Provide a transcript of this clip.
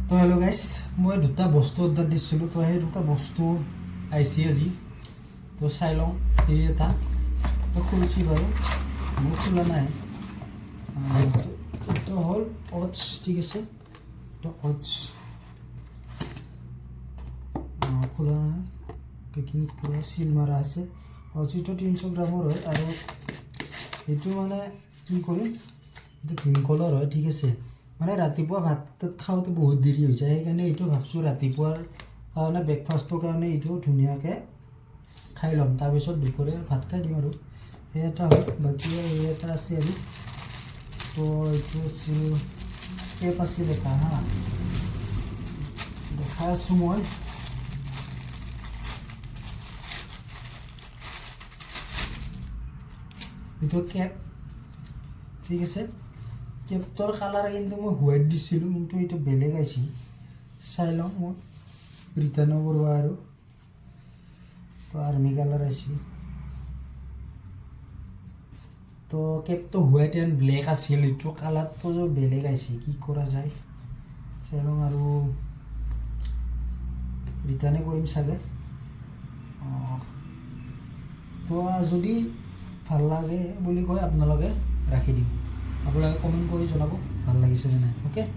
তো হেল্ল' গাইছ, মই দুটা বস্তু অৰ্ডাৰ দিছিলোঁ। তো সেই দুটা বস্তু আহিছে আজি। তো চাই লওঁ। এই এটা তো খুলিছোঁ বাৰু, মোৰ খোলা নাই। এইটো হ'ল অ'টছ, ঠিক আছে। এইটো অ'টছ খোলা, পেকিং পূৰা চিল মাৰা আছে। অ'টছ এইটো 300 গ্ৰামৰ হয়। আৰু এইটো মানে কি কৰিম, এইটো ভীমকলৰ হয়, ঠিক আছে। মানে ৰাতিপুৱা ভাত তাত খাওঁতে বহুত দেৰি হৈ যায়, সেইকাৰণে এইটো ভাবছোঁ ৰাতিপুৱাৰ কাৰণে ব্ৰেকফাষ্টৰ কাৰণে এইটো ধুনীয়াকৈ খাই ল'ম। তাৰপিছত দুপৰীয়া ভাত খাই দিম আৰু এই এটা হয়। বাকী এই এটা আছে আৰু তো এইটো আছিল কেপ আছিল এটা, হা দেখাই আছোঁ মই। এইটো কেপ, ঠিক আছে। কেপটোৰ কালাৰ কিন্তু মই হোৱাইট দিছিলোঁ, কিন্তু এইটো বেলেগ আহিছে। চাই লওঁ, মই ৰিটাৰ্ণো কৰিব আৰু আৰ্মি কালাৰ আহিছে। তো কেপটো হোৱাইট এণ্ড ব্লেক আছিল, এইটো কালাৰটো বেলেগ আহিছে। কি কৰা যায় চাই লওঁ আৰু ৰিটাৰ্ণে কৰিম চাগে। তো যদি ভাল লাগে বুলি কয় আপোনালোকে ৰাখি দিম। আপোনালোকে কমেণ্ট কৰি জনাব ভাল লাগিছে নে নাই। অ'কে।